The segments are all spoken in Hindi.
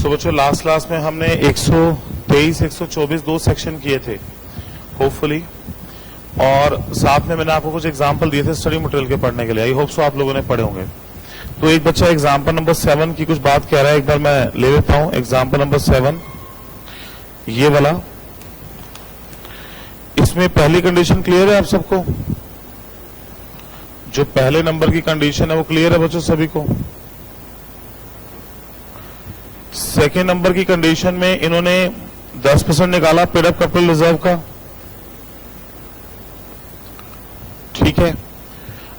सो बच्चों लास्ट क्लास में हमने 123, 124 दो सेक्शन किए थे होपफुली, और साथ में मैंने आपको कुछ एग्जांपल दिए थे स्टडी मटेरियल के पढ़ने के लिए। आई होप सो आप लोगों ने पढ़े होंगे। तो एक बच्चा एग्जांपल नंबर 7 की कुछ बात कह रहा है, एक बार मैं ले लेता हूं। एग्जांपल नंबर 7 ये वाला, इसमें पहली कंडीशन क्लियर है आप सबको? जो पहले नंबर की कंडीशन है वो क्लियर है बच्चों सभी को? सेकेंड नंबर की कंडीशन में इन्होंने 10% निकाला पेड अप कैपिटल रिजर्व का, ठीक है।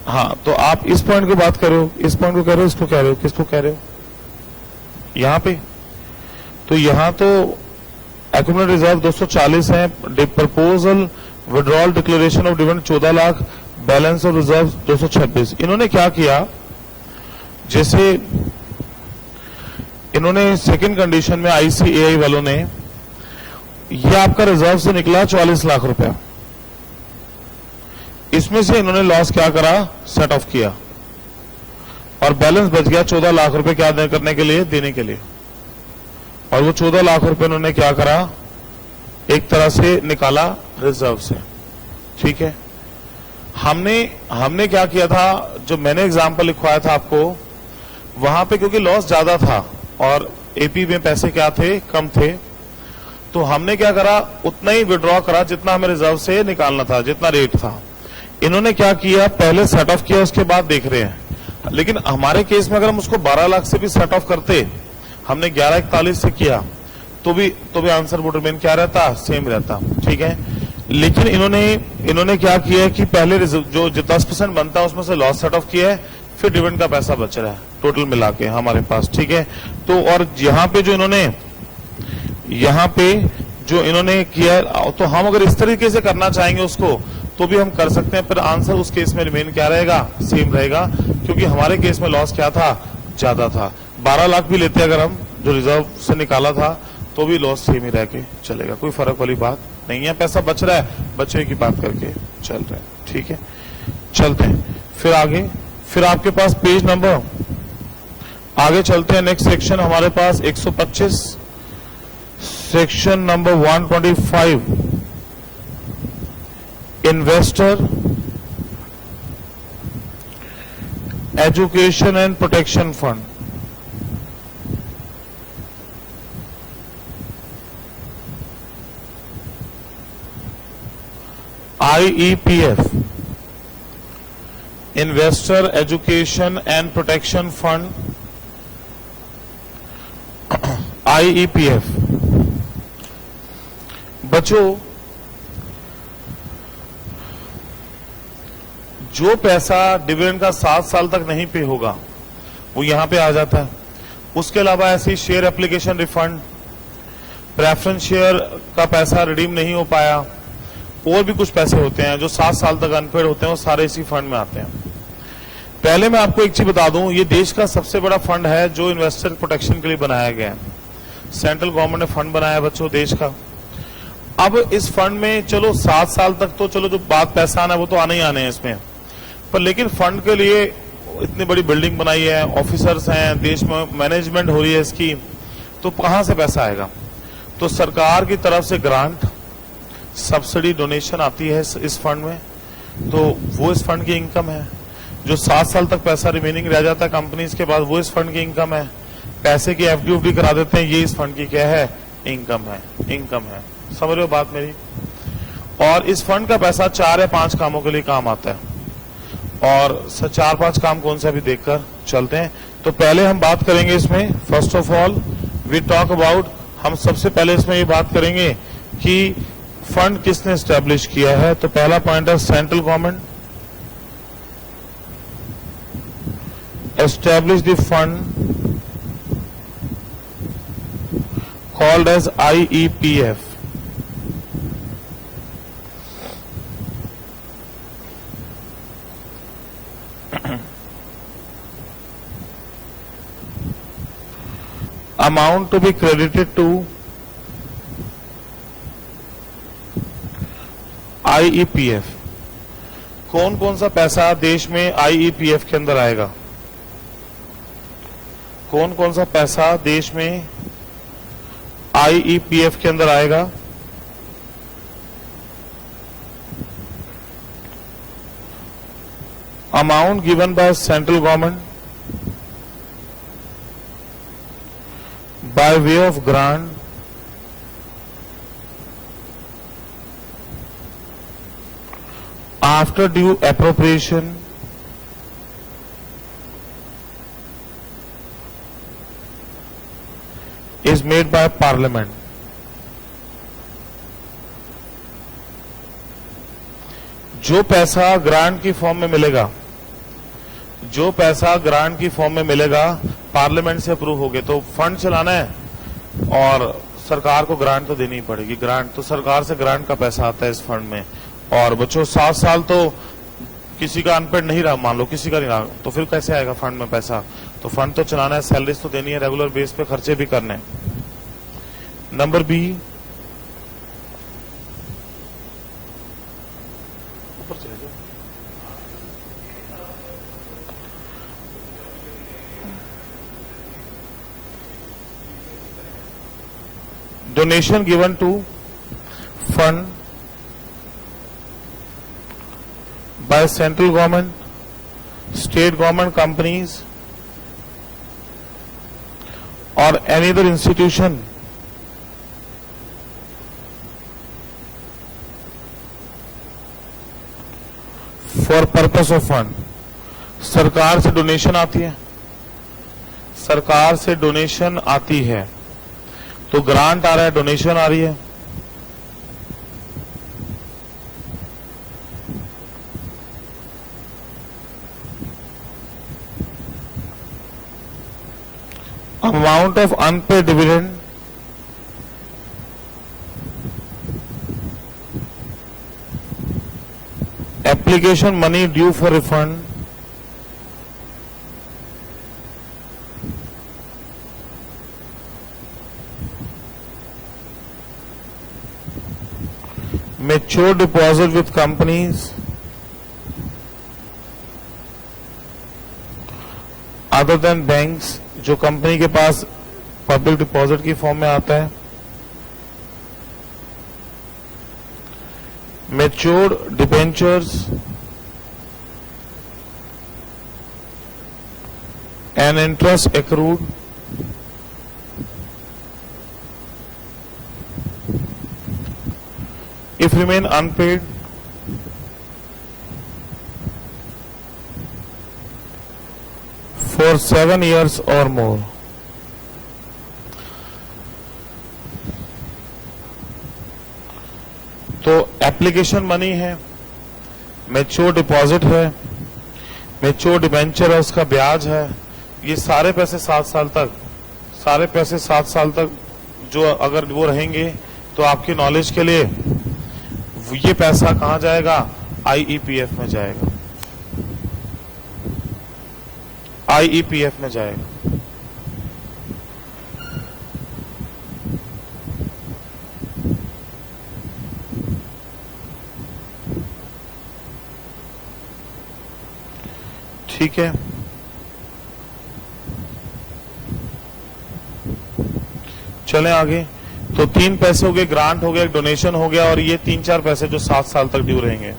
हाँ, तो आप इस पॉइंट की बात कर रहे हो, इस पॉइंट को कह रहे हो, इसको कह रहे हो, किसको कह रहे हो? यहां पे तो यहां तो एक्यूमुलेटेड रिजर्व 240 है, proposal withdrawal declaration of dividend 14 lakh, balance of reserve 226। इन्होंने क्या किया, जैसे इन्होंने सेकंड कंडीशन में आईसीएआई वालों ने, ये आपका रिजर्व से निकला 44 लाख रुपया, इसमें से इन्होंने लॉस क्या करा, सेट ऑफ किया, और बैलेंस बच गया 14 लाख रुपए क्या करने के लिए, देने के लिए। और वो 14 लाख रुपए इन्होंने क्या करा, एक तरह से निकाला रिजर्व से, ठीक है। हमने क्या किया था, जो मैंने एग्जांपल लिखवाया था आपको, वहां पे क्योंकि लॉस ज्यादा था और एपी में पैसे क्या थे, कम थे, तो हमने क्या करा, उतना ही विड्रॉ करा जितना हमें रिजर्व से निकालना था, जितना रेट था। इन्होंने क्या किया, पहले सेट ऑफ किया, उसके बाद देख रहे हैं। लेकिन हमारे केस में अगर हम उसको 12 लाख से भी सेट ऑफ करते, हमने 1141 से किया, तो भी आंसर वुड रिमेन क्या रहता, सेम रहता, ठीक है। लेकिन इन्होंने क्या किया कि पहले जो 10% बनता है उसमें से लॉस सेट ऑफ किया है, फिर डिविडेंड का पैसा बच रहा है टोटल मिला के हमारे पास, ठीक है। तो और यहाँ पे जो इन्होंने किया, तो हम अगर इस तरीके से करना चाहेंगे उसको तो भी हम कर सकते हैं, पर आंसर उस केस में रिमेन क्या रहेगा, सेम रहेगा, क्योंकि हमारे केस में लॉस क्या था, ज्यादा था। 12 लाख भी लेते अगर हम, जो रिजर्व से निकाला था, तो भी लॉस सेम ही रह के चलेगा, कोई फर्क वाली बात नहीं है। पैसा बच रहा है, बचने की बात करके चल रहा है, ठीक है। चलते हैं फिर आगे, फिर आपके पास पेज नंबर आगे चलते हैं। नेक्स्ट सेक्शन हमारे पास 125, section number 125, investor education and protection fund. IEPF, investor education and protection fund, IEPF। बच्चों, जो पैसा डिविडेंड का 7 साल तक नहीं पे होगा वो यहां पे आ जाता है। उसके अलावा ऐसी share application refund, preference share का पैसा रिडीम नहीं हो पाया, और भी कुछ पैसे होते हैं जो 7 साल तक अनपेड होते हैं, वो सारे इसी फंड में आते हैं। पहले मैं आपको एक चीज बता दूं, ये देश का सबसे बड़ा फंड है जो इन्वेस्टर प्रोटेक्शन के लिए बनाया गया है। सेंट्रल गवर्नमेंट ने फंड बनाया है बच्चों देश का। अब इस फंड में चलो 7 साल तक तो चलो जो बात पैसा आना है वो तो आने ही आने हैं इसमें, पर लेकिन फंड के लिए इतनी बड़ी बिल्डिंग बनाई है, ऑफिसर्स हैं, देश में मैनेजमेंट हो रही है इसकी, तो कहां से पैसा आएगा? तो सरकार की तरफ से ग्रांट, सब्सिडी, डोनेशन आती है इस फंड में, तो वो इस फंड की इनकम है। जो 7 साल तक पैसा रिमेनिंग रह जाता है कंपनीज के बाद, वो इस फंड की इनकम है। पैसे की एफडी करा देते हैं, ये इस फंड की क्या है, इनकम है। समझ रहे हो बात मेरी? और इस फंड का पैसा 4 या 5 कामों के लिए काम आता है, और 4-5 काम कौन से अभी देखकर चलते हैं। तो पहले हम बात करेंगे इसमें, first of all we talk about, हम सबसे पहले इसमें ये बात करेंगे कि फंड किसने एस्टेब्लिश किया है। तो पहला पॉइंट है central government establish the fund called as IEPF। amount to be credited to IEPF। कौन कौन सा पैसा देश में IEPF के अंदर आएगा? कौन कौन सा पैसा देश में IEPF के अंदर आएगा। Amount given by central government by way of grant after due appropriation is made by Parliament. जो पैसा ग्रांट की फॉर्म में मिलेगा, जो पैसा ग्रांट की फॉर्म में मिलेगा, पार्लियामेंट से अप्रूव हो गए, तो फंड चलाना है और सरकार को ग्रांट तो देनी ही पड़ेगी। ग्रांट तो सरकार से ग्रांट का पैसा आता है इस फंड में। और बच्चों 7 साल तो किसी का अनपेड नहीं रहा, मान लो किसी का नहीं रहा, तो फिर कैसे आएगा फंड में पैसा? तो फंड तो चलाना है, सैलरीज तो देनी है, रेगुलर बेस पे खर्चे भी करने हैं। नंबर बी, ऊपर चले जाओ। Donation given to fund by central government, state government companies or any other institution for purpose of fund। सरकार से डोनेशन आती है, सरकार से डोनेशन आती है, तो ग्रांट आ रहा है, डोनेशन आ रही है। Amount of unpaired dividend application money due for refund mature deposit with companies other than banks, जो कंपनी के पास पब्लिक डिपॉजिट की फॉर्म में आता है। Matured debentures and interest accrued if remain unpaid for 7 years or more। तो एप्लीकेशन मनी है, मैच्योर डिपॉजिट है, मैच्योर डिबेंचर है, उसका ब्याज है, ये सारे पैसे 7 साल तक, सारे पैसे 7 साल तक जो अगर वो रहेंगे, तो आपकी नॉलेज के लिए ये पैसा कहां जाएगा? IEPF में जाएगा, IEPF में जाएगा। ठीक है, चलें आगे। तो 3 पैसे हो गए, ग्रांट हो गया, डोनेशन हो गया, और ये 3-4 पैसे जो 7 साल तक ड्यू रहेंगे।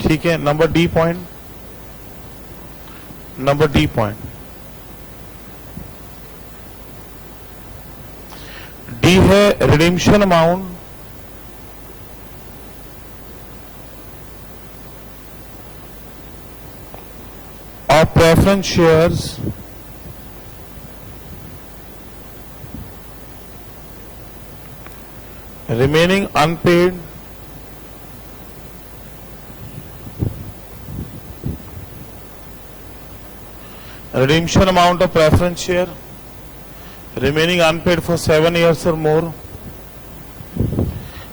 ठीक है, number D point, number D point D है redemption amount of preference shares remaining unpaid redemption amount of preference share remaining unpaid for 7 years or more।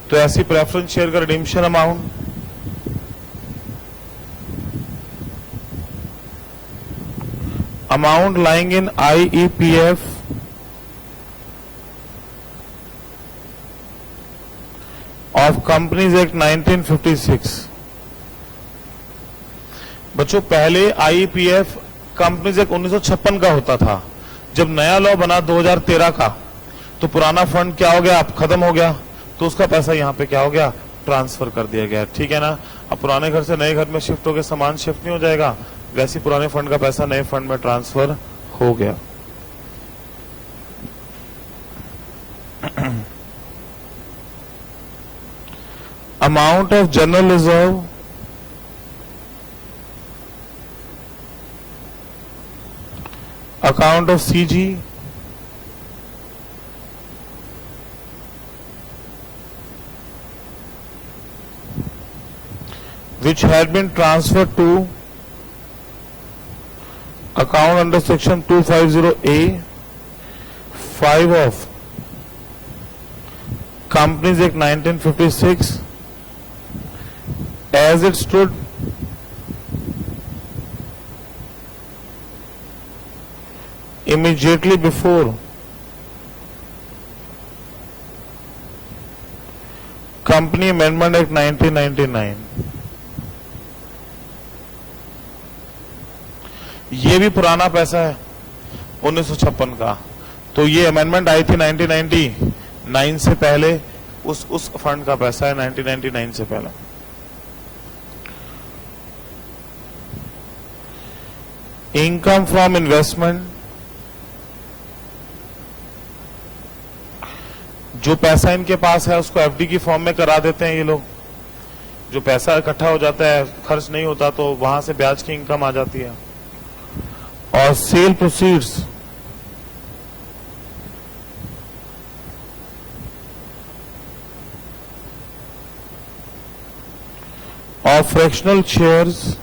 तो ऐसी प्रेफरेंस शेयर का redemption amount amount lying in IEPF of Companies Act 1956। बच्चों पहले IEPF कंपनीज एक्ट 1956 का होता था। जब नया लॉ बना 2013 का तो पुराना फंड क्या हो गया, अब खत्म हो गया, तो उसका पैसा यहाँ पे क्या हो गया, ट्रांसफर कर दिया गया। ठीक है ना। अब पुराने घर से नए घर में शिफ्ट हो गए, सामान शिफ्ट नहीं हो जाएगा, वैसे पुराने फंड का पैसा नए फंड में ट्रांसफर हो गया। Amount of general reserve account of CG which had been transferred to account under section 250A 5 of Companies Act 1956 as it stood immediately before Company Amendment Act 1999। ये भी पुराना पैसा है 1956 का, तो ये अमेंडमेंट आई थी 1999 से पहले, उस फंड का पैसा है 1999 से पहले। इनकम फ्रॉम इन्वेस्टमेंट, जो पैसा इनके पास है उसको एफडी की फॉर्म में करा देते हैं ये लोग। जो पैसा इकट्ठा हो जाता है, खर्च नहीं होता, तो वहां से ब्याज की इनकम आ जाती है। और सेल प्रोसीड्स और fractional shares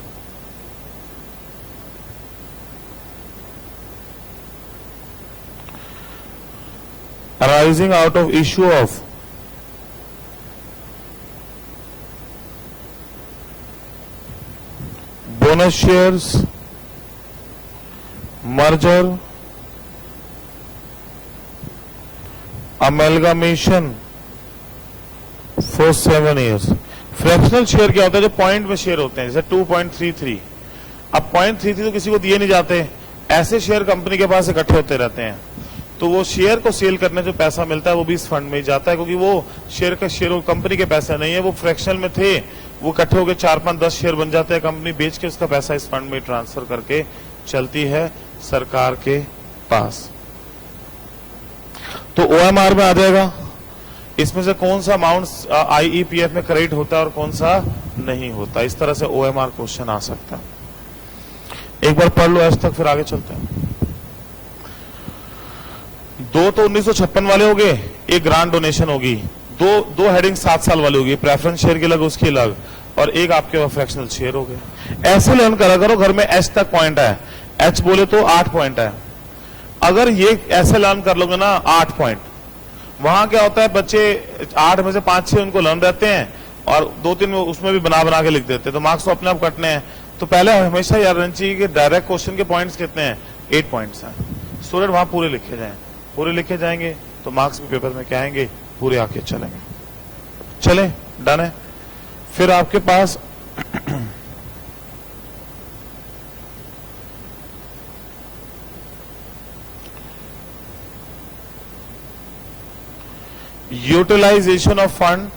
arising out of issue of bonus shares, merger, amalgamation for 7 years। Fractional share क्या होता है, जो पॉइंट में शेयर होते हैं, जैसे 2.33। अब 0.33 तो किसी को दिए नहीं जाते, ऐसे शेयर कंपनी के पास इकट्ठे होते रहते हैं, तो वो शेयर को सेल करने जो पैसा मिलता है वो भी इस फंड में ही जाता है, क्योंकि वो शेयर का शेयर कंपनी के पैसा नहीं है, वो फ्रैक्शनल में थे, वो इकट्ठे होकर 4, 5, 10 शेयर बन जाते हैं, कंपनी बेच के उसका पैसा इस फंड में ट्रांसफर करके चलती है सरकार के पास। तो ओएमआर में आ जाएगा इसमें से कौन सा अमाउंट आईईपीएफ में क्रेडिट होता है और कौन सा नहीं होता। इस तरह से ओएमआर क्वेश्चन आ सकता है। एक बार पढ़ लो आज तक, फिर आगे चलते हैं। दो तो 1956 वाले हो गए, एक ग्रांट डोनेशन होगी, दो हेडिंग 7 साल वाली होगी, प्रेफरेंस शेयर की अलग उसकी अलग, और एक आपके फ्रैक्शनल शेयर हो गए। ऐसे लर्न करा करो, घर में एच तक पॉइंट है, एच बोले तो 8 पॉइंट है। अगर ये ऐसे लर्न कर लोगे ना 8 पॉइंट, वहां क्या होता है, बच्चे 8 में से 5-6 उनको लर्न रहते हैं और 2-3 उसमें भी बना के लिख देते हैं, तो मार्क्स तो अपने आप कटने हैं। तो पहले हमेशा याद रहना चाहिए कि डायरेक्ट क्वेश्चन के पॉइंट्स कितने हैं, 8 पॉइंट्स हैं। स्टूडेंट वहां पूरे लिखे जाएं, पूरे लिखे जाएंगे तो मार्क्स भी पेपर में क्या आएंगे, पूरे आके चलेंगे। चले, डन है। फिर आपके पास यूटिलाइजेशन ऑफ फंड,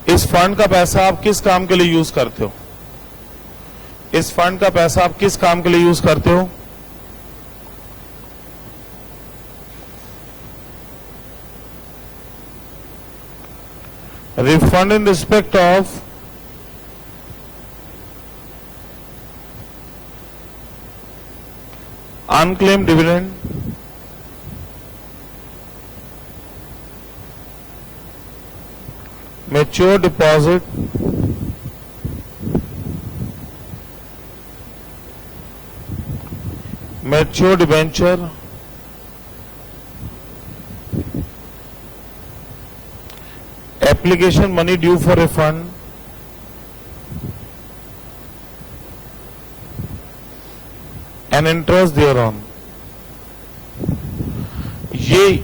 इस फंड का पैसा आप किस काम के लिए यूज करते हो, इस फंड का पैसा आप किस काम के लिए यूज करते हो। refund in respect of unclaimed dividend, mature deposit, mature debenture, application money due for refund, and interest thereon.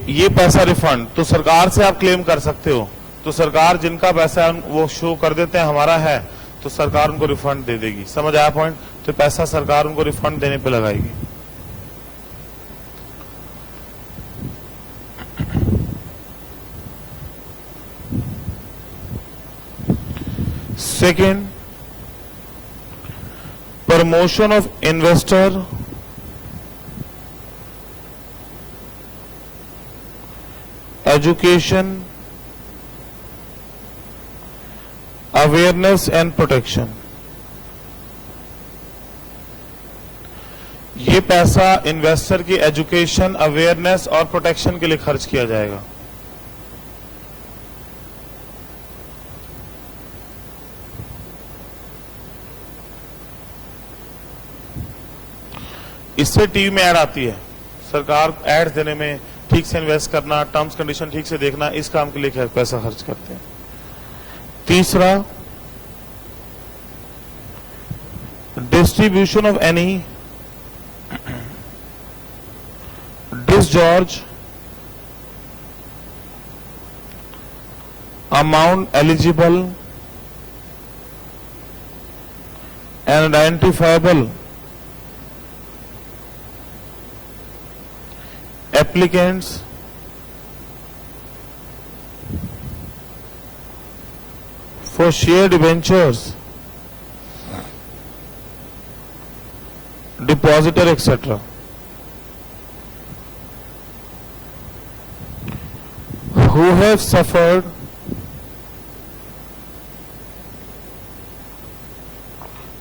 ये पैसा रिफंड तो सरकार से आप क्लेम कर सकते हो, तो सरकार जिनका पैसा है वो शो कर देते हैं हमारा है, तो सरकार उनको रिफंड दे देगी। समझ आया पॉइंट? तो पैसा सरकार उनको रिफंड देने पे लगाएगी। Second, promotion of investor, education, awareness and protection. ये पैसा इन्वेस्टर की एजुकेशन, अवेयरनेस और प्रोटेक्शन के लिए खर्च किया जाएगा। इससे टीवी में ऐड आती है, सरकार ऐड देने में, ठीक से इन्वेस्ट करना, टर्म्स कंडीशन ठीक से देखना, इस काम के लिए पैसा खर्च करते हैं। तीसरा, distribution of any discharge amount eligible and identifiable applicants for shared debentures, depositor, etc. who have suffered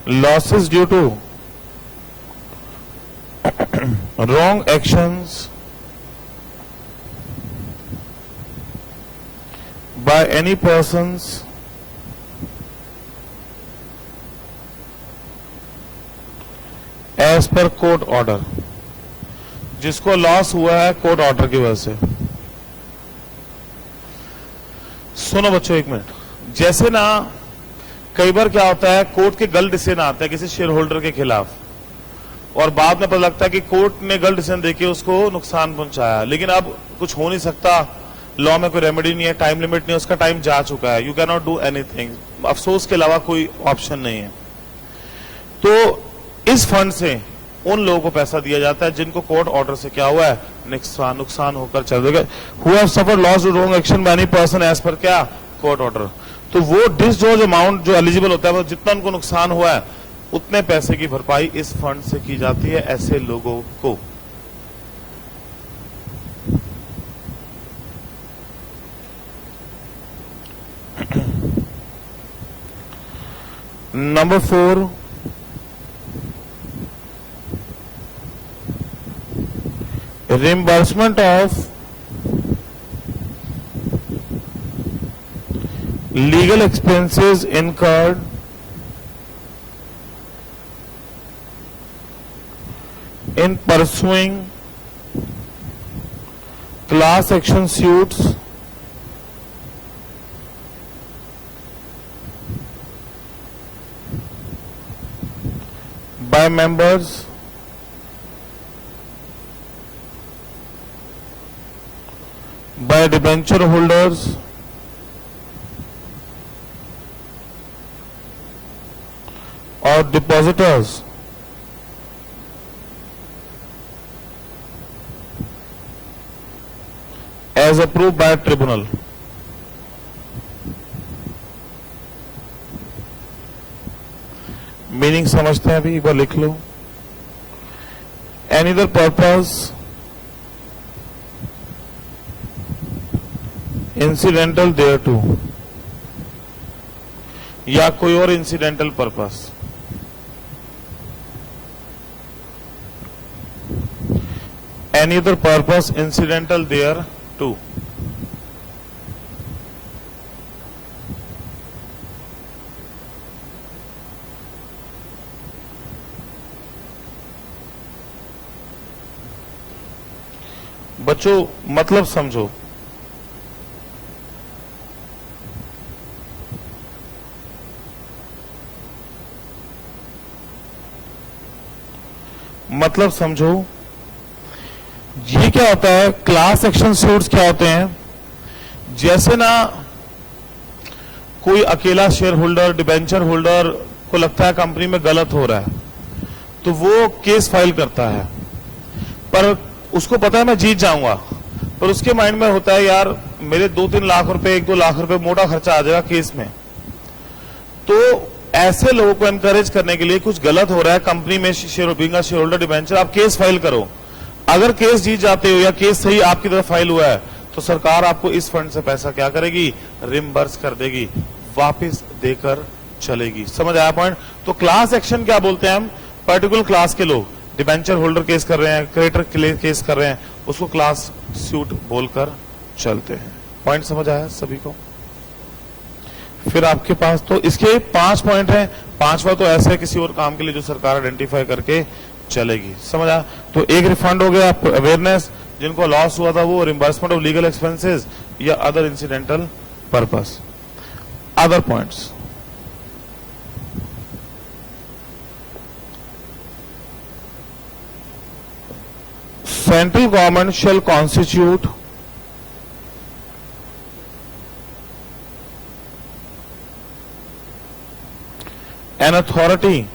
losses due to wrong actions by any persons as per court order। जिसको लॉस हुआ है कोर्ट ऑर्डर की वजह से। सुनो बच्चों एक मिनट, जैसे ना कई बार क्या होता है, कोर्ट के गलत डिसीजन आता है किसी शेयर होल्डर के खिलाफ, और बाद में पता लगता है कि कोर्ट ने गलत डिसीजन देके उसको नुकसान पहुंचाया, लेकिन अब कुछ हो नहीं सकता, लॉ में कोई रेमेडी नहीं है, टाइम लिमिट नहीं है, उसका टाइम जा चुका है, you can not do anything, अफसोस के अलावा कोई ऑप्शन नहीं है। तो इस फंड से उन लोगों को पैसा दिया जाता है जिनको कोर्ट ऑर्डर से क्या हुआ है, नुकसान होकर चल देगा। Who have suffered loss due to wrong action by any person as per क्या कोर्ट ऑर्डर। तो वो डिसचार्ज अमाउंट जो एलिजिबल होता है, वो जितना उनको नुकसान हुआ है उतने पैसे की भरपाई इस फंड से की जाती है ऐसे लोगों को। Number 4, reimbursement of legal expenses incurred in pursuing class action suits by members by debenture holders or depositors as approved by tribunal। Meaning समझते हैं अभी, एक बार लिख लो। Any other purpose incidental thereto, या कोई और incidental purpose. Any other purpose incidental thereto. बच्चों मतलब समझो, मतलब समझो, ये क्या होता है, क्लास एक्शन सूट्स क्या होते हैं, जैसे ना कोई अकेला शेयर होल्डर, डिबेंचर होल्डर को लगता है कंपनी में गलत हो रहा है, तो वो केस फाइल करता है, पर उसको पता है मैं जीत जाऊंगा, पर उसके माइंड में होता है यार मेरे 2-3 लाख रुपए, 1-2 लाख रुपए मोटा खर्चा आ जाएगा केस में। तो ऐसे लोगों को एनकरेज करने के लिए, कुछ गलत हो रहा है कंपनी में, शेयर होल्डर डिबेंचर, आप केस फाइल करो। अगर केस जीत जाते हो या केस सही आपकी तरफ फाइल हुआ है, तो सरकार आपको इस फंड से पैसा क्या करेगी, रिम्बर्स कर देगी, वापस देकर चलेगी। समझ आया पॉइंट? तो क्लास एक्शन क्या बोलते हैं हम, पर्टिकुलर क्लास के लोग, डिबेंचर होल्डर केस कर रहे हैं, क्रेडिटर केस कर रहे हैं, उसको क्लास सूट बोलकर चलते हैं। पॉइंट समझ आया सभी को? फिर आपके पास तो इसके 5 पॉइंट हैं, 5वां तो ऐसा है किसी और काम के लिए जो सरकार आइडेंटिफाई करके चलेगी। समझ आया? तो एक रिफंड हो गया, अवेयरनेस, जिनको लॉस हुआ था वो, रिम्बर्समेंट ऑफ लीगल एक्सपेंसेस या other incidental purpose. Other points, central government shall constitute an authority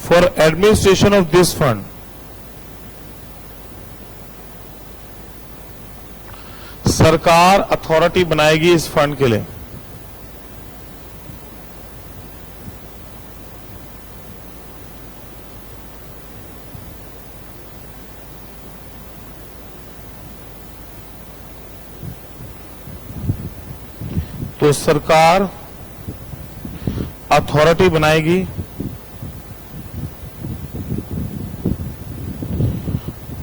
for administration of this fund. सरकार अथॉरिटी बनाएगी इस फंड के लिए। तो सरकार अथॉरिटी बनाएगी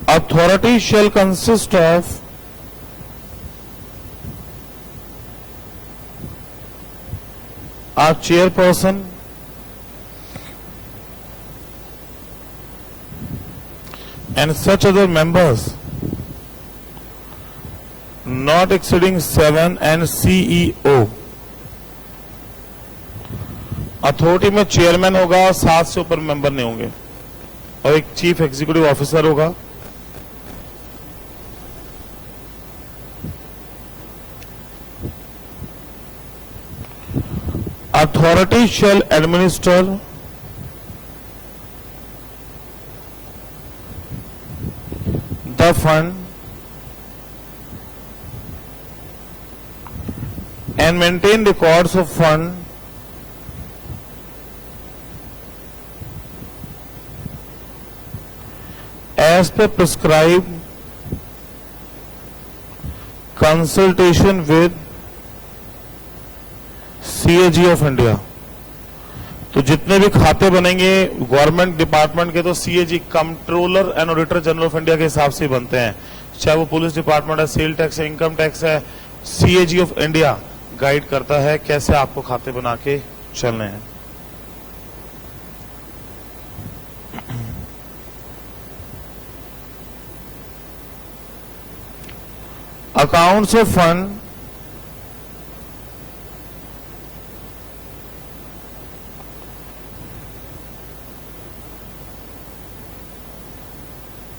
authority shall consist of a chairperson and such other members not exceeding 7 and CEO। Authority में चेयरमैन होगा, 7 से ऊपर मेंबर नहीं होंगे, और एक चीफ एग्जीक्यूटिव ऑफिसर होगा। Authority shall administer the fund and maintain records of fund as per prescribed consultation with CAG of India। तो जितने भी खाते बनेंगे गवर्नमेंट डिपार्टमेंट के, तो CAG controller and auditor general of India के हिसाब से बनते हैं, चाहे वो पुलिस डिपार्टमेंट है, सेल टैक्स है, इनकम टैक्स है, CAG ऑफ इंडिया गाइड करता है कैसे आपको खाते बना के चलने हैं। Accounts of fund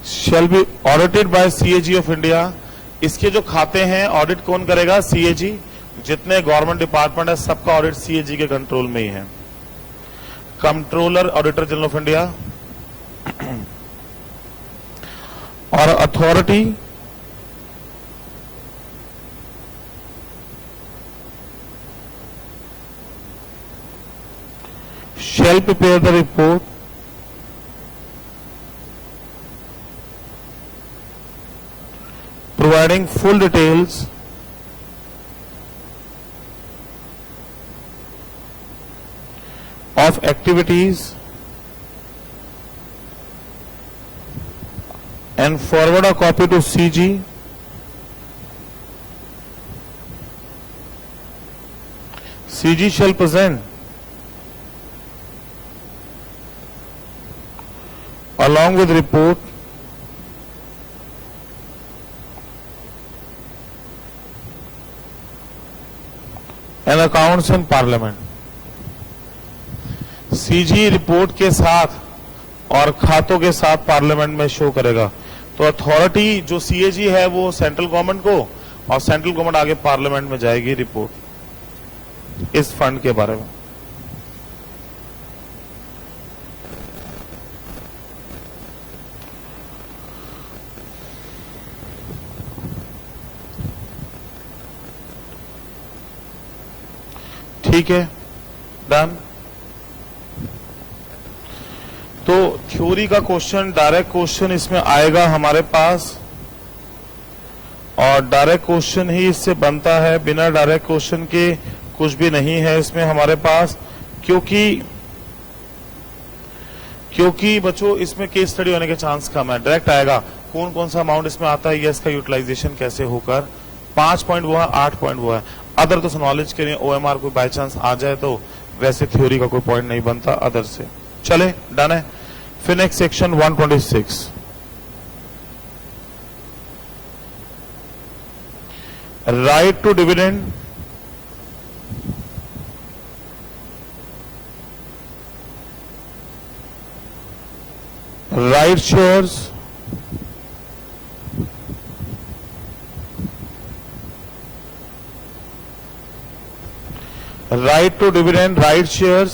shall be audited by CAG of India। इसके जो खाते हैं ऑडिट कौन करेगा, CAG। जितने गवर्नमेंट डिपार्टमेंट है सबका ऑडिट CAG के कंट्रोल में ही है, controller auditor general of India. और authority shall prepare the report providing full details of activities and forward a copy to CG CG shall present along with report and accounts in Parliament। CG report के साथ और खातों के साथ पार्लियामेंट में शो करेगा। तो अथॉरिटी जो सीएजी है वो सेंट्रल गवर्नमेंट को, और सेंट्रल गवर्नमेंट आगे पार्लियामेंट में जाएगी रिपोर्ट इस फंड के बारे में। ठीक है, डन। तो थ्योरी का क्वेश्चन, डायरेक्ट क्वेश्चन इसमें आएगा हमारे पास, और डायरेक्ट क्वेश्चन ही इससे बनता है, बिना डायरेक्ट क्वेश्चन के कुछ भी नहीं है इसमें हमारे पास। क्योंकि बच्चों इसमें केस स्टडी होने के चांस कम है, डायरेक्ट आएगा कौन कौन सा अमाउंट इसमें आता है, यस का यूटिलाइजेशन कैसे होकर, 5 पॉइंट वो है, 8 पॉइंट वो है। अदर तो नॉलेज के लिए ओएमआर कोई बाय चांस आ जाए तो वैसे थ्योरी का कोई पॉइंट नहीं बनता अदर से। चले, डन है। फिर next section 126, right to dividend, right shares, right to dividend, right shares,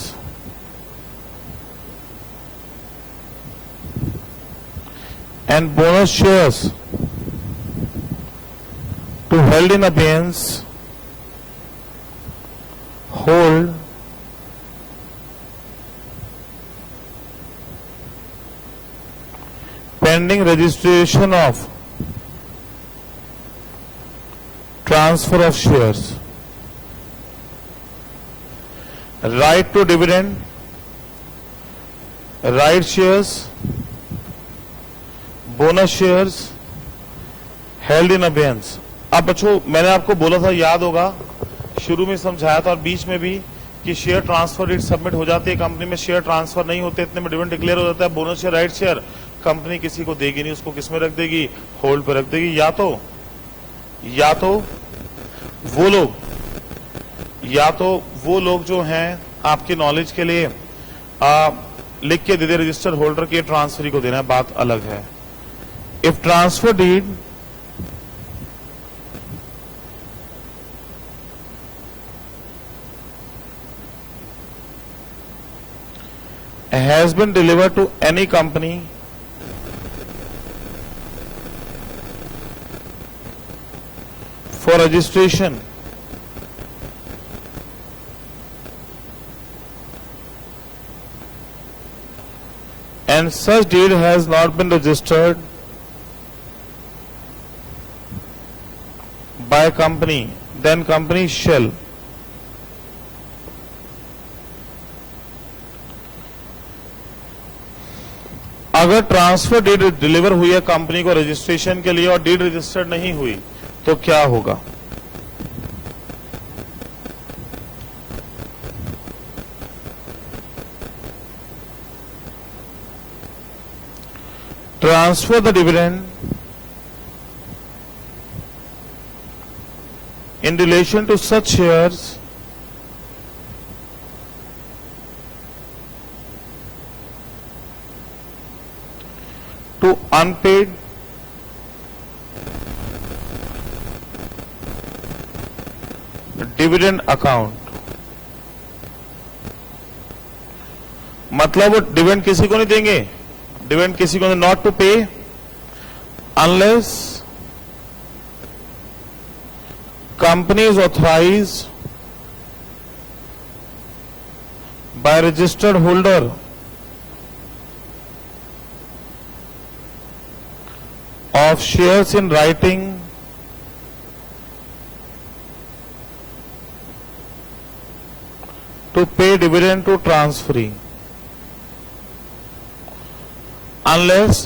and bonus shares to held in abeyance, hold, pending registration of transfer of shares. Right to dividend, right shares, bonus shares, held in abeyance. अब बच्चों मैंने आपको बोला था, याद होगा शुरू में समझाया था और बीच में भी, कि शेयर ट्रांसफर डेट सबमिट हो जाती है कंपनी में, शेयर ट्रांसफर नहीं होते इतने में डिविडेंड डिक्लेयर हो जाता है। Bonus share, right share company किसी को देगी नहीं, उसको किस में रख देगी, होल्ड पर रख देगी। या तो वो लोग जो हैं आपके नॉलेज के लिए लिख के दे दे रजिस्टर होल्डर के, ट्रांसफरी को देना है, बात अलग है। If transfer deed has been delivered to any company for registration and such deed has not been registered by a company, then company shall अगर ट्रांसफर डीड डिलीवर हुई है कंपनी को रजिस्ट्रेशन के लिए और डीड रजिस्टर्ड नहीं हुई तो क्या होगा, transfer the dividend in relation to such shares to unpaid dividend account। मतलब वो डिविडेंड किसी को नहीं देंगे, डिविडेंड किसी को नॉट टू पे unless company is authorised by registered holder of shares in writing to pay dividend to transferee unless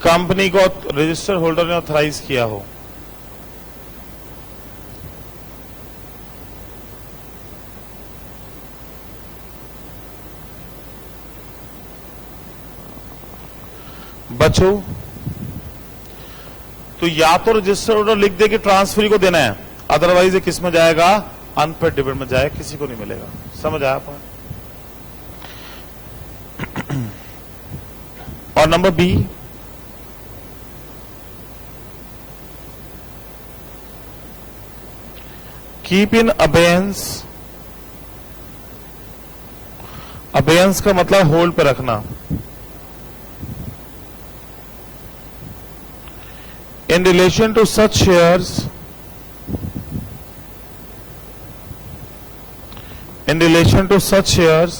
company को रजिस्टर होल्डर ने ऑथराइज किया हो। बच्चों तो या तो रजिस्टर ऑर्डर लिख दे कि ट्रांसफरी को देना है, अदरवाइज ये किस में जाएगा, अनपेड डिविडेंड में जाएगा, किसी को नहीं मिलेगा। समझ आया? और number B, keep in abeyance. Abeyance का मतलब होल्ड पे रखना। In relation to such shares, in relation to such shares,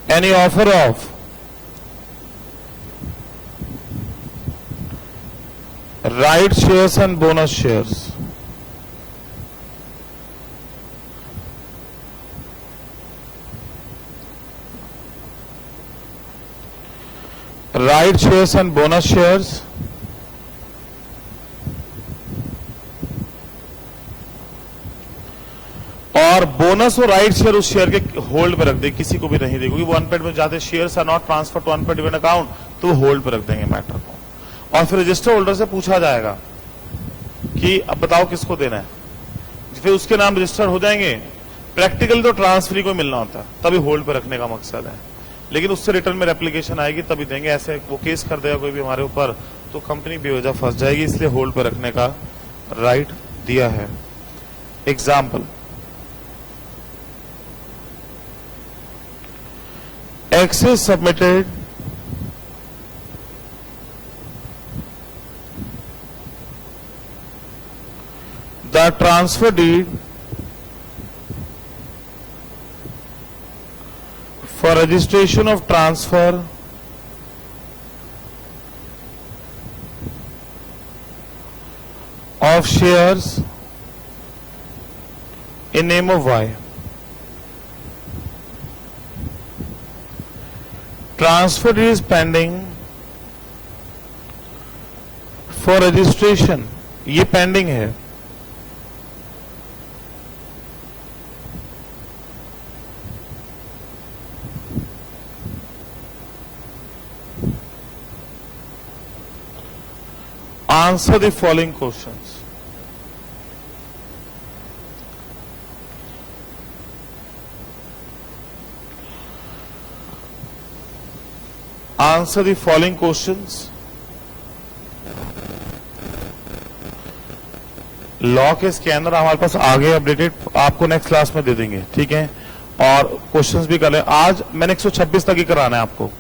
any offer of right shares and bonus shares, right shares and bonus shares, और बोनस और राइट शेयर उस शेयर के होल्ड पे रख दे, किसी को भी नहीं दे, क्योंकि वो अनपेड में जाते shares are not transfer to unpaid dividend account, तो वो होल्ड पे रख देंगे मैटर को। और फिर रजिस्टर होल्डर से पूछा जाएगा कि अब बताओ किसको देना है, फिर उसके नाम रजिस्टर हो जाएंगे। प्रैक्टिकली तो ट्रांसफरी को मिलना होता है, तभी होल्ड पे रखने का मकसद है, लेकिन उससे रिटर्न में एप्लीकेशन आएगी तभी देंगे। ऐसे वो केस कर देगा कोई भी हमारे ऊपर तो कंपनी बेवजह फंस जाएगी, इसलिए होल्ड पे रखने का राइट दिया है। Example, X is submitted the transfer deed for registration of transfer of shares in name of Y. Transfer is pending for registration, ये पेंडिंग है। Answer the following questions. Answer the following questions. Law के स्कैनर हमारे पास आगे अपडेटेड आपको नेक्स्ट क्लास में दे देंगे, ठीक है। और क्वेश्चंस भी कर लें। आज मैंने 126 तक ही कराना है आपको,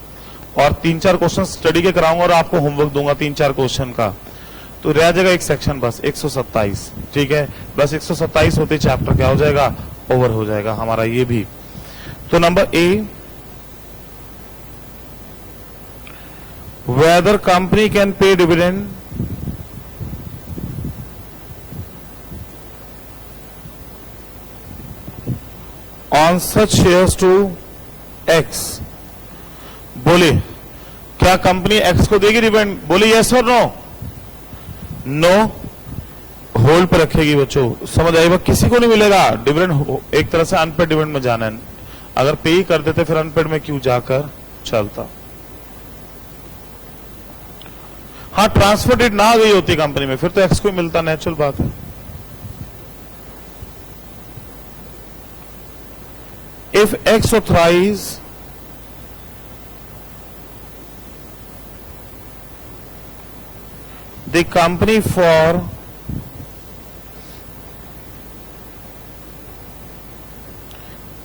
और 3-4 क्वेश्चन स्टडी के कराऊंगा और आपको होमवर्क दूंगा 3-4 क्वेश्चन का, तो रह जाएगा एक सेक्शन बस 127, ठीक है। बस 127 होते चैप्टर क्या हो जाएगा, ओवर हो जाएगा हमारा ये भी। तो number A, whether company can pay dividend on such shares to X, बोले क्या कंपनी X को देगी डिविडेंड, बोले यस और नो, नो, होल्ड पर रखेगी। बच्चों समझ आएगा, किसी को नहीं मिलेगा डिविडेंड, एक तरह से अनपेड डिविडेंड में जाना है। अगर पे ही कर देते फिर अनपेड में क्यों जाकर चलता। हाँ, ट्रांसफर डेट ना आ गई होती कंपनी में, फिर तो एक्स को ही मिलता, नेचुरल बात है। If X authorise the company for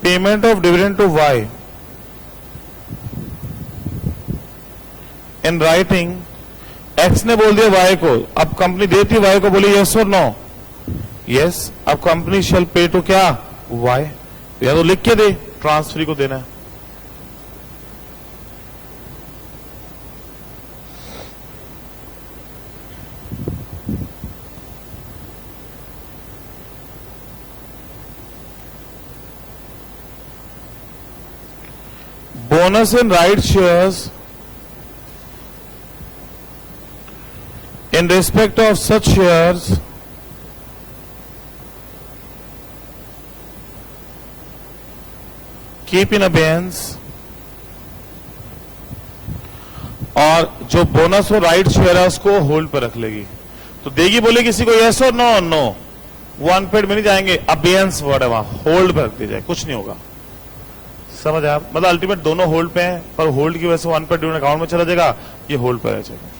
payment of dividend to Y in writing, X ने बोल दिया वाई को, अब कंपनी देती वाई को, बोली यस और नो, यस, अब कंपनी शैल पे टू क्या, वाई, या तो लिख के दे ट्रांसफरी को देना है। Bonus in right shares in respect of such shares keep in abeyance, और जो बोनस और राइट शेयर है उसको होल्ड पर रख लेगी। तो देगी बोले किसी को यस और नो, नो, वो अनपेड में नहीं जाएंगे, अबेयंस वर्ड है वहां, होल्ड पर रख दी जाए, कुछ नहीं होगा। समझ आया? मतलब अल्टीमेट दोनों होल्ड पे हैं, पर होल्ड की वजह से 1 पे डिविडेंड अकाउंट में चला जाएगा, ये होल्ड पे रह जाएगा।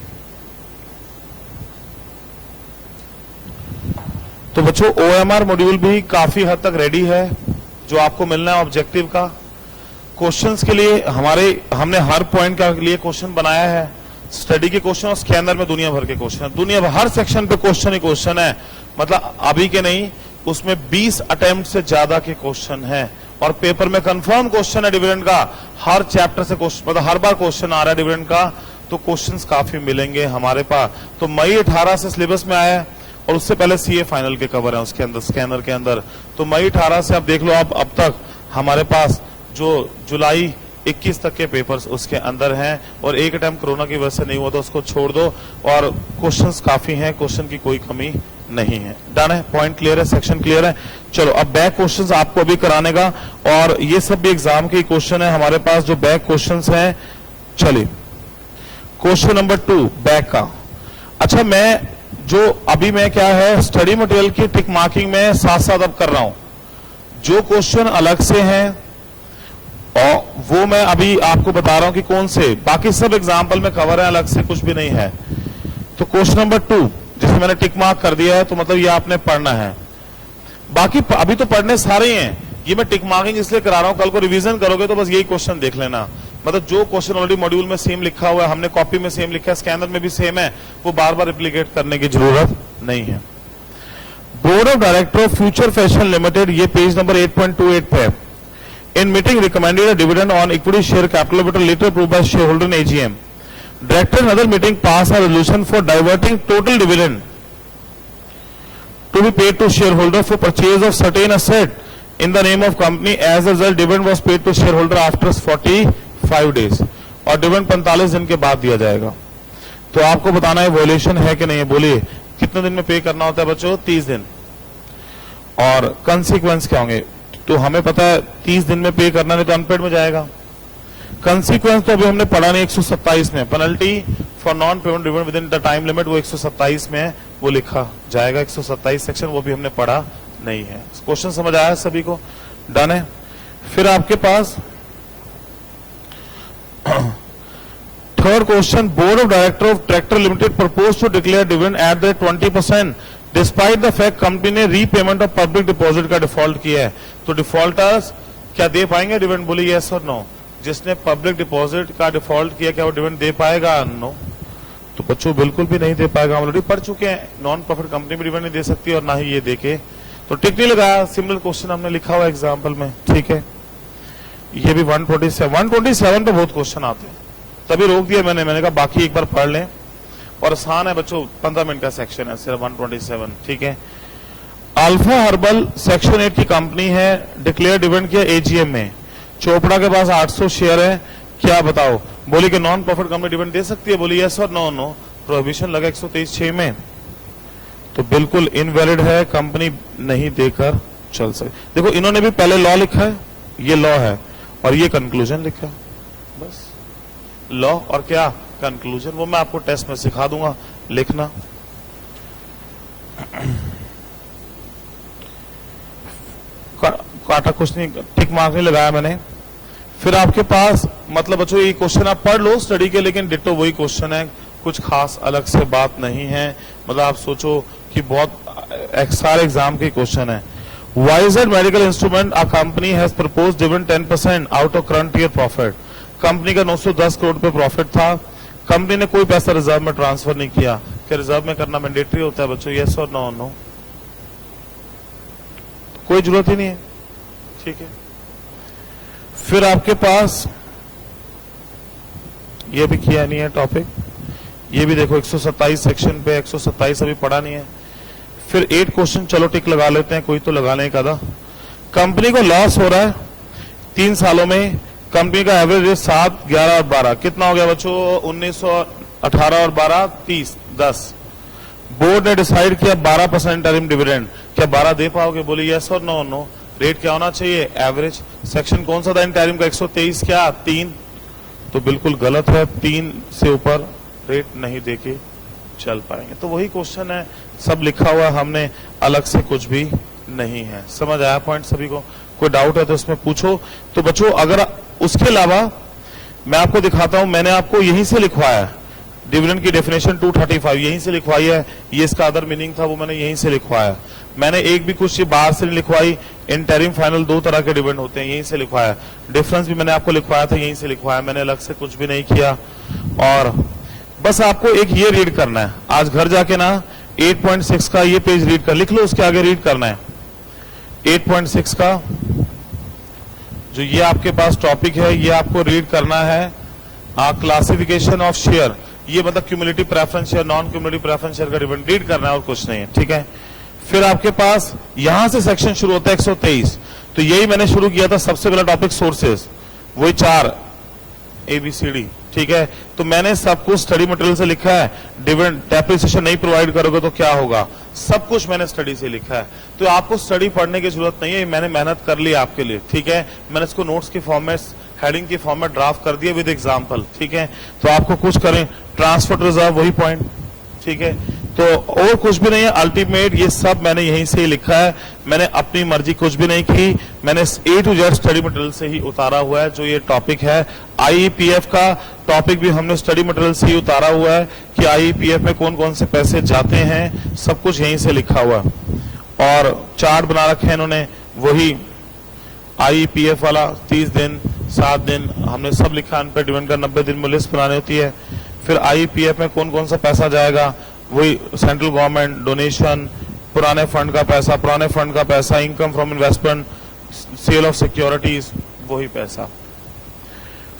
तो बच्चों OMR मॉड्यूल भी काफी हद तक रेडी है, जो आपको मिलना है ऑब्जेक्टिव का। क्वेश्चंस के लिए हमने हर पॉइंट के लिए क्वेश्चन बनाया है, स्टडी के क्वेश्चन और उसके अंदर में दुनिया भर के क्वेश्चन, दुनिया भर हर सेक्शन पे क्वेश्चन ही क्वेश्चन है। मतलब अभी के नहीं, उसमें 20 अटेम्प्ट से ज्यादा के क्वेश्चन है और पेपर में कंफर्म क्वेश्चन है डिविडेंड का। हर चैप्टर से क्वेश्चन, मतलब हर बार क्वेश्चन आ रहा है डिविडेंड का, तो क्वेश्चंस काफी मिलेंगे हमारे पास। तो मई 18 से सिलेबस में आया है और उससे पहले CA फाइनल के कवर है उसके अंदर, स्कैनर के अंदर। तो मई 18 से आप देख लो, अब तक हमारे पास जो जुलाई 21 तक के पेपर्स उसके अंदर हैं और एक अटेम्प्ट कोरोना की वजह से नहीं हुआ तो उसको छोड़ दो। और क्वेश्चंस काफी हैं, क्वेश्चन की कोई कमी नहीं है। डन है? पॉइंट क्लियर है? सेक्शन क्लियर है? चलो अब बैक क्वेश्चंस आपको अभी कराने का, और ये सब भी एग्जाम के क्वेश्चन है हमारे पास जो बैक क्वेश्चंस हैं। चलिए क्वेश्चन नंबर 2 बैक का। अच्छा, अभी मैं क्या है स्टडी मटेरियल की टिक मार्किंग में साथ साथ अब कर रहा हूं, जो क्वेश्चन अलग से हैं और वो मैं अभी आपको बता रहा हूं कि कौन से, बाकी सब एग्जाम्पल में कवर है, अलग से कुछ भी नहीं है। तो क्वेश्चन नंबर 2 जिसे मैंने टिक मार्क कर दिया है, तो मतलब ये आपने पढ़ना है। बाकी अभी तो पढ़ने सारे ही हैं, ये मैं टिक मार्किंग इसलिए करा रहा हूं, कल को रिवीजन करोगे तो बस यही क्वेश्चन देख लेना। मतलब जो क्वेश्चन ऑलरेडी मॉड्यूल में सेम लिखा हुआ है, हमने कॉपी में सेम लिखा है, स्कैनर में भी सेम है, वो बार बार रिप्लिकेट करने की जरूरत नहीं है। Board of director of future fashion limited, ये पेज नंबर 8.28 पे है। In meeting recommended a dividend on equity share capital but later approved by shareholder in AGM. Director in other meeting passed a resolution for diverting total dividend to be paid to shareholder for purchase of certain asset in the name of company. As a result, dividend was paid to shareholder after 45 days. और dividend 45 दिन के बाद दिया जाएगा। तो आपको बताना है वॉल्यूशन है कि नहीं है। बोलिए कितने दिन में पे करना होता है बच्चों? 30 दिन। और कंसिक्वेंस क्या होंगे? तो हमें पता है 30 दिन में पे करना, नहीं तो अनपेड में जाएगा। कंसिक्वेंस तो अभी हमने पढ़ा नहीं, 127 में penalty for non payment dividend with in the time limit, वो 127 में है, वो लिखा जाएगा। 127 सेक्शन वो भी हमने पढ़ा नहीं है। क्वेश्चन समझ आया सभी को? डन है? फिर आपके पास third question, board of director of tractor limited propose to declare dividend at the 20% despite the fact company ने रीपेमेंट ऑफ पब्लिक डिपॉजिट का डिफॉल्ट किया है। तो डिफॉल्टर्स क्या दे पाएंगे डिविडेंड? बोलिए यस और नो। जिसने पब्लिक डिपॉजिट का डिफॉल्ट किया क्या वो डिविडेंड दे पाएगा? नो। तो बच्चों बिल्कुल भी नहीं दे पाएगा। हम ऑलरेडी पढ़ चुके हैं, नॉन प्रॉफिट कंपनी भी डिविडेंड नहीं दे सकती और ना ही ये देके। तो टिक नहीं लगाया, सिमिलर क्वेश्चन हमने लिखा हुआ एग्जाम्पल में, ठीक है। ये भी 127 पे बहुत क्वेश्चन आते हैं, तभी रोक दिया मैंने कहा बाकी एक बार पढ़ लें। और आसान है बच्चों, 15 मिनट का सेक्शन है सिर्फ 127, ठीक है। अल्फा हर्बल सेक्शन 8 की कंपनी है, डिक्लेयर डिविडेंड किया AGM में। चोपड़ा के पास 800 शेयर है, क्या बताओ? बोली कि नॉन प्रॉफिट कंपनी डिविडेंड दे सकती है? बोली यस और नो? नो। प्रोहिबिशन लगा 123(6) में, तो बिल्कुल इनवैलिड है, कंपनी नहीं देकर चल सकती। देखो इन्होंने भी पहले लॉ लिखा है, ये लॉ है, और ये कंक्लूजन लिखा है, बस लॉ और क्या कंक्लूजन, वो मैं आपको टेस्ट में सिखा दूंगा लिखना। काटा कुछ नहीं, टिक मार्क नहीं लगाया मैंने। फिर आपके पास मतलब बच्चों ये क्वेश्चन आप पढ़ लो स्टडी के, लेकिन डिट्टो वही क्वेश्चन है, कुछ खास अलग से बात नहीं है। मतलब आप सोचो कि बहुत सारे एग्जाम के क्वेश्चन है। YZ medical instrument a company has proposed dividend 10% out of current year profit. Company का 910 करोड़ पे प्रॉफिट था, कंपनी ने कोई पैसा रिजर्व में ट्रांसफर नहीं किया। क्या रिजर्व में करना मैंडेटरी होता है बच्चों? यस और नो? नो, कोई जरूरत ही नहीं है, ठीक है। फिर आपके पास ये भी किया नहीं है टॉपिक, ये भी देखो 127 सेक्शन पे 127 अभी पढ़ा नहीं है। फिर 8 क्वेश्चन चलो टिक लगा लेते हैं, कोई तो लगा लें एक आधा। कंपनी को लॉस हो रहा है 3 सालों में, कंपनी का एवरेज रेट 7, 11 और 12 कितना हो गया बच्चों? 1918 और 12 30 10। बोर्ड ने डिसाइड किया 12% इंटरिम डिविडेंड, क्या 12 दे पाओगे? बोली यस और नो? नो। रेट क्या होना चाहिए? एवरेज। सेक्शन कौन सा था इंटरिम का? 123 क्या 3? तो बिल्कुल गलत है, 3 से ऊपर रेट नहीं देके चल पाएंगे। तो वही क्वेश्चन है, सब लिखा हुआ हमने, अलग से कुछ भी नहीं है। समझ आया पॉइंट सभी को? कोई डाउट है तो इसमें पूछो। तो बच्चों अगर उसके अलावा मैं आपको दिखाता हूं, मैंने आपको यहीं से लिखवाया है डिविडेंड की डेफिनेशन 235 यहीं से लिखवाई है, ये इसका अदर मीनिंग था वो मैंने यहीं से लिखवाया। मैंने एक भी कुछ बाहर से नहीं लिखवाई। इंटरिम फाइनल दो तरह के डिविडेंड होते हैं, यहीं से लिखवाया। डिफरेंस भी मैंने आपको लिखवाया था, यहीं से लिखवाया, मैंने अलग से कुछ भी नहीं किया। और बस आपको एक ये रीड करना है, आज घर जाके ना 8.6 का ये पेज रीड कर लिख लो, उसके आगे रीड करना है 8.6 का जो ये आपके पास टॉपिक है, ये आपको रीड करना है। क्लासिफिकेशन ऑफ शेयर, ये मतलब cumulative preference share, non cumulative preference share का डिविडेंड रीड करना है और कुछ नहीं है, ठीक है। फिर आपके पास यहां से सेक्शन शुरू होता है 123, तो यही मैंने शुरू किया था सबसे पहला टॉपिक सोर्सेज, वही 4 ABCD, ठीक है। तो मैंने सब कुछ स्टडी मटेरियल से लिखा है। डिविडेंड डेप्रिसिएशन नहीं प्रोवाइड करोगे तो क्या होगा, सब कुछ मैंने स्टडी से लिखा है। तो आपको स्टडी पढ़ने की जरूरत नहीं है, मैंने मेहनत कर ली आपके लिए, ठीक है। मैंने इसको नोट्स के फॉर्म में, हेडिंग के फॉर्म में ड्राफ्ट कर दिया विद एग्जाम्पल, ठीक है। तो आपको कुछ करें, ट्रांसफर रिजर्व वही पॉइंट, ठीक है। तो और कुछ भी नहीं है, अल्टीमेट ये सब मैंने यहीं से ही लिखा है। मैंने अपनी मर्जी कुछ भी नहीं की, मैंने A to Z study material से ही उतारा हुआ है। जो ये टॉपिक है IEPF का टॉपिक भी हमने स्टडी मटेरियल से ही उतारा हुआ है कि IEPF में कौन कौन से पैसे जाते हैं, सब कुछ यहीं से लिखा हुआ। और चार्ट बना रखे हैं इन्होंने, वही IEPF वाला 30 दिन 7 दिन हमने सब लिखा। अनपेड डिविडेंड का 90 दिन में लिस्ट बनानी होती है। फिर IEPF में कौन कौन सा पैसा जाएगा, वही सेंट्रल गवर्नमेंट, डोनेशन, पुराने फंड का पैसा, income from investment, sale of securities, वही पैसा।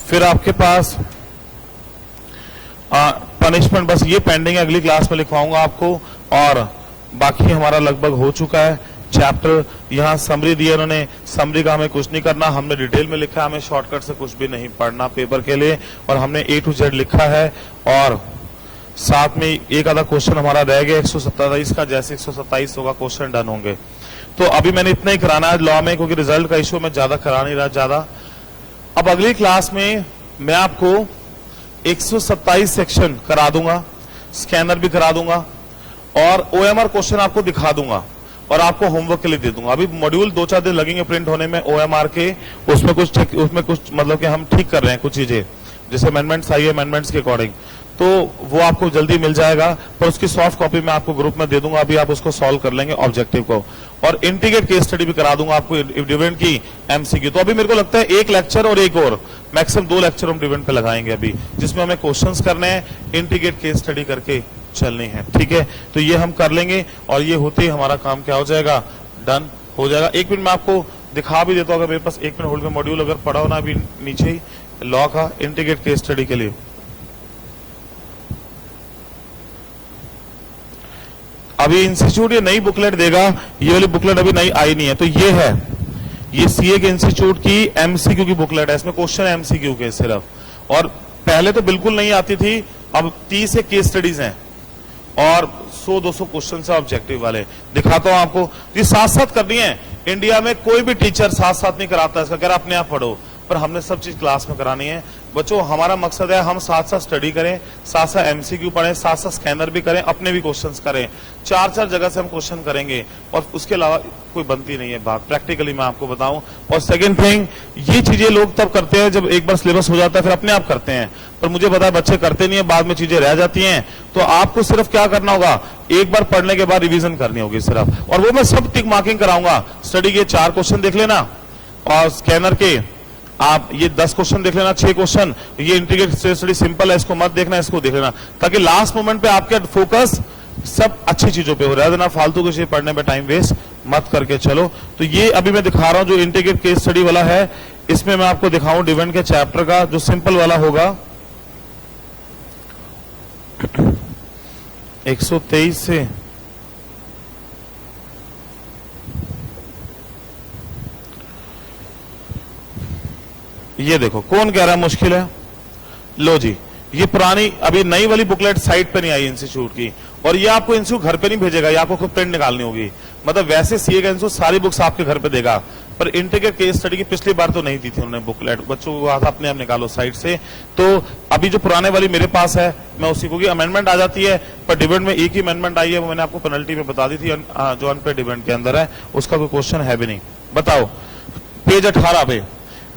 फिर आपके पास पनिशमेंट, बस ये पेंडिंग है, अगली क्लास में लिखवाऊंगा आपको। और बाकी हमारा लगभग हो चुका है चैप्टर। यहाँ समरी दिया इन्होंने, समरी का हमें कुछ नहीं करना, हमने डिटेल में लिखा है, हमें शॉर्टकट से कुछ भी नहीं पढ़ना पेपर के लिए। और हमने A to Z लिखा है। और साथ में एक आधा क्वेश्चन हमारा रह गया 127 का, जैसे 127 होगा क्वेश्चन डन होंगे। तो अभी मैंने इतना ही कराना है लॉ में, क्योंकि रिजल्ट का इशू मैं ज्यादा करा नहीं रहा ज्यादा। अब अगली क्लास में मैं आपको 127 सेक्शन करा दूंगा, स्कैनर भी करा दूंगा और OMR क्वेश्चन आपको दिखा दूंगा और आपको होमवर्क के लिए दे दूंगा। अभी मॉड्यूल 2-4 दिन लगेंगे प्रिंट होने में OMR के, उसमें कुछ मतलब कि हम ठीक कर रहे हैं कुछ चीजें, जैसे अमेंडमेंट्स आई है, अमेंडमेंट्स के अकॉर्डिंग, तो वो आपको जल्दी मिल जाएगा। पर उसकी सॉफ्ट कॉपी मैं आपको ग्रुप में दे दूंगा, अभी आप उसको सॉल्व कर लेंगे ऑब्जेक्टिव को। और इंटीग्रेट केस स्टडी भी करा दूंगा आपको डिविडेंड की MCQ। तो अभी मेरे को लगता है एक लेक्चर और एक और मैक्सिमम 2 लेक्चर हम डिविडेंड पे लगाएंगे अभी, जिसमें हमें क्वेश्चंस करने हैं, इंटीग्रेट केस स्टडी करके चलनी है, ठीक है। तो ये हम कर लेंगे और ये होते ही हमारा काम क्या हो जाएगा, डन हो जाएगा। 1 मिनट में आपको दिखा भी देता हूं, अगर मेरे पास 1 मिनट होल्ड में मॉड्यूल अगर पढ़ा हो ना अभी नीचे ही, लॉ का इंटीग्रेट केस स्टडी के लिए। अभी इंस्टीट्यूट ये नई बुकलेट देगा, ये वाली बुकलेट अभी नई आई नहीं है। तो ये है, ये CA के इंस्टीट्यूट की MCQ की बुकलेट है, इसमें क्वेश्चन MCQ के सिर्फ। और पहले तो बिल्कुल नहीं आती थी, अब 30 से केस स्टडीज हैं और 100-200 क्वेश्चन है ऑब्जेक्टिव वाले। दिखाता हूं आपको, ये साथ साथ करनी है। इंडिया में कोई भी टीचर साथ साथ नहीं कराता, इसका कह रहा अपने आप पढ़ो, पर हमने सब चीज क्लास में करानी है। बच्चों हमारा मकसद है हम साथ साथ स्टडी करें, साथ साथ MCQ पढ़ें, साथ साथ स्कैनर भी करें, अपने भी क्वेश्चंस करें। 4-4 जगह से हम क्वेश्चन करेंगे और उसके अलावा कोई बनती नहीं है बात, प्रैक्टिकली मैं आपको बताऊं। और सेकंड थिंग, ये चीजें लोग तब करते हैं जब एक बार सिलेबस हो जाता है, फिर अपने आप करते हैं। पर मुझे पता है बच्चे करते नहीं है, बाद में चीजें रह जाती हैं। तो आपको सिर्फ क्या करना होगा, एक बार पढ़ने के बाद रिविजन करनी होगी सिर्फ, और वो मैं सब टिक मार्किंग कराऊंगा। स्टडी के 4 क्वेश्चन देख लेना और स्कैनर के आप ये 10 क्वेश्चन देख लेना, 6 क्वेश्चन। ये इंटीग्रेट स्टडी सिंपल है, इसको मत देखना, इसको देख लेना, ताकि लास्ट मोमेंट पे आपके फोकस सब अच्छी चीजों पे हो रहा है, ना फालतू की चीज पढ़ने में टाइम वेस्ट मत करके चलो। तो ये अभी मैं दिखा रहा हूं जो इंटीग्रेट केस स्टडी वाला है, इसमें मैं आपको दिखाऊं डिविडेंड के चैप्टर का, जो सिंपल वाला होगा 123 से ये देखो, कौन कह रहा है मुश्किल है, लो जी, ये पुरानी अभी नई वाली बुकलेट साइट पे नहीं आई इंस्टीट्यूट की, और ये आपको इंस्टीट्यूट घर पे नहीं भेजेगा, ये आपको खुद प्रिंट निकालनी होगी। मतलब वैसे CA का इंस्टीट्यूट सारी बुक्स आपके घर पे देगा, पर इंटीग्रेट केस स्टडी की पिछली बार तो नहीं दी थी उन्होंने बुकलेट, बच्चों को अपने आप निकालो साइट से। तो अभी जो पुराने वाली मेरे पास है मैं उसी को, अमेंडमेंट आ जाती है, पर डिविडेंड में एक ही अमेंडमेंट आई है, वो मैंने आपको पेनल्टी में बता दी थी, जो अनपेड डिविडेंड के अंदर है, उसका कोई क्वेश्चन है भी नहीं। बताओ पेज 18 पे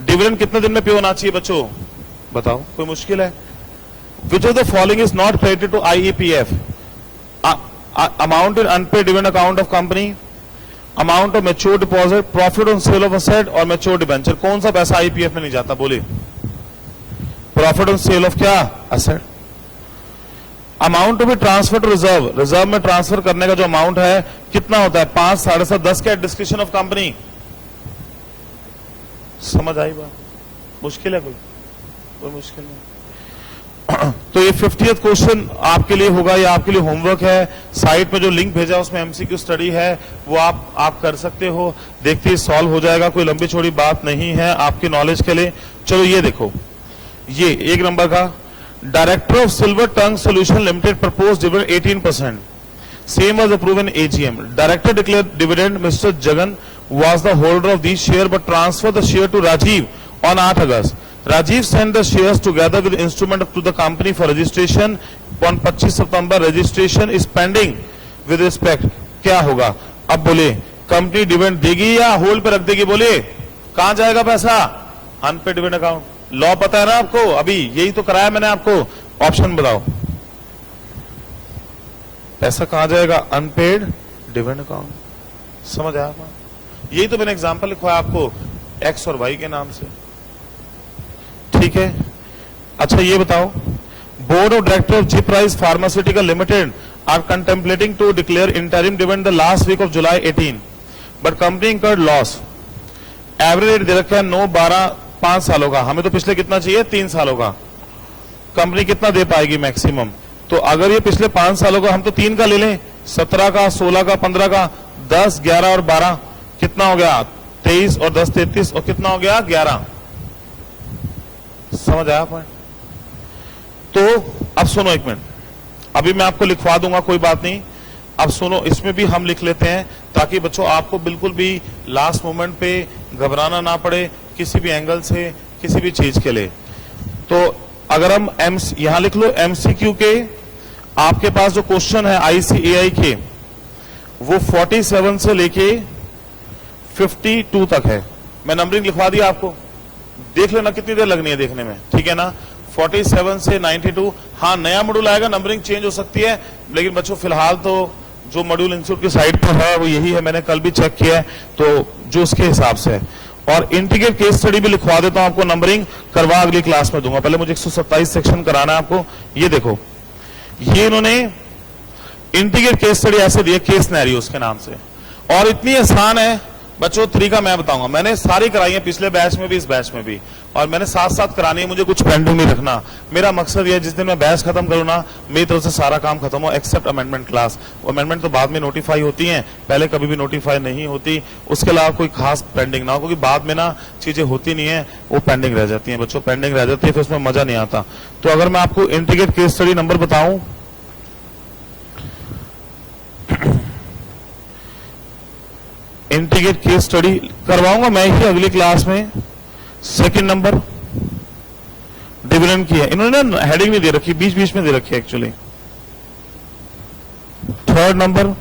डिविडेंड कितने दिन में पे होना चाहिए बच्चों, बताओ, कोई मुश्किल है? Which of the following is not credited to IEPF? Amount in unpaid dividend account of company, amount of mature deposit, profit on sale of asset और मैच्योर डिबेंचर। कौन सा पैसा IEPF में नहीं जाता, बोले? प्रॉफिट ऑन सेल ऑफ क्या? Asset. Amount to be transfer to reserve, reserve में ट्रांसफर करने का जो अमाउंट है कितना होता है? 5, 7.5, 10 के डिस्क्रिप्शन ऑफ कंपनी। समझ आई बात? मुश्किल है कोई मुश्किल नहीं। तो ये 50th क्वेश्चन आपके लिए होगा, या आपके लिए होमवर्क है। साइट पे जो लिंक भेजा उसमें MCQ स्टडी है, वो आप कर सकते हो, देखते ही सॉल्व हो जाएगा, कोई लंबी चौड़ी बात नहीं है आपकी नॉलेज के लिए। चलो ये देखो, ये 1 नंबर का, director of silver tongue solution limited propose dividend 18%, same was approved in AGM। Director declare dividend, mister Jagan was the holder of these share but transferred the share to Rajiv on 8 August. Rajiv sent the shares together with instrument to the company for registration on 25 September. Registration is pending with respect. क्या होगा? अब बोले कंपनी डिविडेंड देगी या होल्ड पे रख देगी? बोले कहां जाएगा पैसा? Unpaid dividend account. लॉ पता है ना आपको, अभी यही तो कराया मैंने आपको। ऑप्शन बताओ, पैसा कहां जाएगा? Unpaid dividend account. समझ आया? यही तो मैंने एग्जांपल लिखवाया आपको X और Y के नाम से, ठीक है? अच्छा ये बताओ, board of director of G price pharmaceutical limited are contemplating to declare interim dividend the last week of July 18, but company incurred loss. Average rate दे रखा है 9, 12, 5 सालों का, हमें तो पिछले कितना चाहिए? 3 सालों का। कंपनी कितना दे पाएगी मैक्सिमम? तो अगर ये पिछले 5 सालों का, हम तो 3 का ले लें, 17 का, 16 का, 15 का, 10, 11 और 12, कितना हो गया? 23 और 10, 33 और कितना हो गया? 11। समझ आया पॉइंट? तो अब सुनो 1 मिनट, अभी मैं आपको लिखवा दूंगा, कोई बात नहीं। अब सुनो, इसमें भी हम लिख लेते हैं ताकि बच्चों आपको बिल्कुल भी लास्ट मोमेंट पे घबराना ना पड़े किसी भी एंगल से, किसी भी चीज के लिए। तो अगर हम यहां लिख लो MCQ के आपके पास जो क्वेश्चन है ICAI के, वो 47 से लेके 52 तक है। मैं नंबरिंग लिखवा दिया आपको, देख लेना कितनी देर लगनी है देखने में, ठीक है ना? 47 से 92। हाँ, नया मॉड्यूल आएगा, नंबरिंग चेंज हो सकती है, लेकिन बच्चों फिलहाल तो जो मॉड्यूल इंस्टीट्यूट की साइट पर है वो यही है। मैंने कल भी चेक किया है, तो जो उसके हिसाब से है। और इंटीग्रेट केस स्टडी भी लिखवा देता हूं आपको, नंबरिंग करवा अगली क्लास में दूंगा। पहले मुझे 127 सेक्शन कराना है आपको। ये देखो, ये इन्होंने इंटीग्रेट केस स्टडी ऐसे दिया, केस सिनेरियोस के नाम से, और इतनी आसान है बच्चों। तरीका मैं बताऊंगा, मैंने सारी कराई है पिछले बैच में भी, इस बैच में भी, और मैंने साथ साथ करानी है, मुझे कुछ पेंडिंग नहीं रखना। मेरा मकसद यह है जिस दिन मैं बैच खत्म करूँ ना, मेरी तरफ से सारा काम खत्म हो एक्सेप्ट अमेंडमेंट क्लास। अमेंडमेंट तो बाद में नोटिफाई होती है, पहले कभी भी नोटिफाई नहीं होती। उसके अलावा कोई खास पेंडिंग ना हो, क्योंकि बाद में ना चीजें होती नहीं है, वो पेंडिंग रह जाती है बच्चों, पेंडिंग रह जाती है, फिर उसमें मजा नहीं आता। तो अगर मैं आपको इंटीग्रेट केस स्टडी नंबर बताऊं, इंटीग्रेट केस स्टडी करवाऊंगा मैं ही अगली क्लास में। सेकंड नंबर डिविडेंड की है, इन्होंने ना हेडिंग नहीं दे रखी, बीच बीच में दे रखी है actually. Third number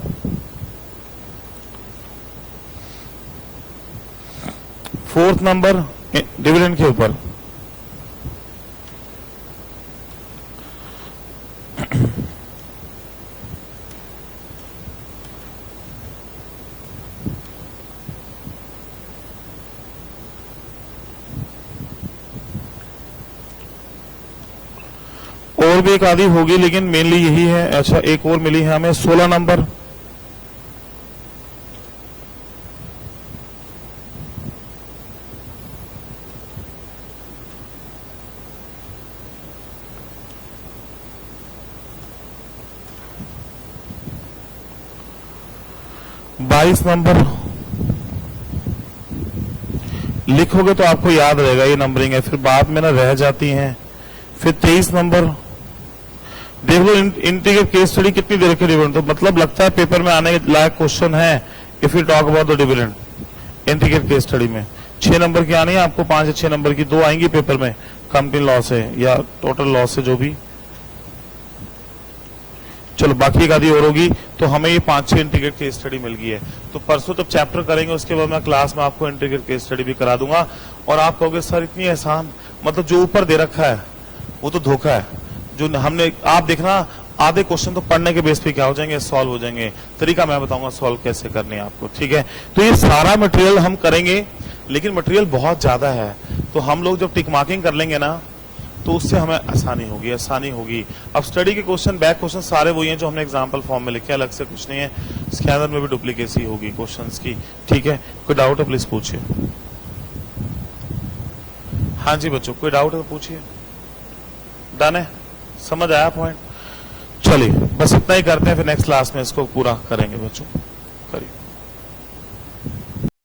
fourth number dividend के ऊपर। और भी एक आदि होगी, लेकिन मेनली यही है। अच्छा, एक और मिली है हमें 16 नंबर। बाईस नंबर लिखोगे तो आपको याद रहेगा, ये नंबरिंग है, फिर बाद में ना रह जाती हैं। फिर 23 नंबर देख लो, इंटीग्रेट केस स्टडी कितनी देर के डिविडेंड, तो मतलब लगता है पेपर में आने के लायक क्वेश्चन है। If you talk about the dividend integrate case study में 6 नंबर की आनी है आपको, 5 या 6 नंबर की, 2 आएंगी पेपर में कंपनी लॉस है या टोटल लॉस है, जो भी। चलो बाकी एक आधी और होगी, तो हमें ये 5-6 इंटीग्रेट केस स्टडी मिल गई है। तो परसों जब चैप्टर करेंगे उसके बाद मैं क्लास में आपको इंटीग्रेट केस स्टडी भी करा दूंगा। और आप कहोगे सर इतनी आसान, मतलब जो ऊपर दे रखा है वो तो धोखा है। जो हमने, आप देखना आधे क्वेश्चन तो पढ़ने के बेस पे क्या हो जाएंगे, सॉल्व हो जाएंगे। तरीका मैं बताऊंगा सॉल्व कैसे करने है आपको, ठीक है। तो ये सारा मटेरियल हम करेंगे, लेकिन मटेरियल बहुत ज्यादा है। तो हम लोग जब टिक मार्किंग कर लेंगे ना, तो उससे हमें आसानी होगी। अब स्टडी के क्वेश्चन, बैक क्वेश्चन सारे वही हैं जो हमने एग्जाम्पल फॉर्म में लिखे, अलग से कुछ नहीं है। स्कैनर में भी डुप्लीकेसी होगी क्वेश्चंस की, ठीक है। कोई डाउट है प्लीज पूछिए। हाँ जी बच्चों, कोई डाउट है तो पूछिए। डन है, समझ आया पॉइंट? चलिए बस इतना ही करते हैं, फिर नेक्स्ट क्लास में इसको पूरा करेंगे बच्चों।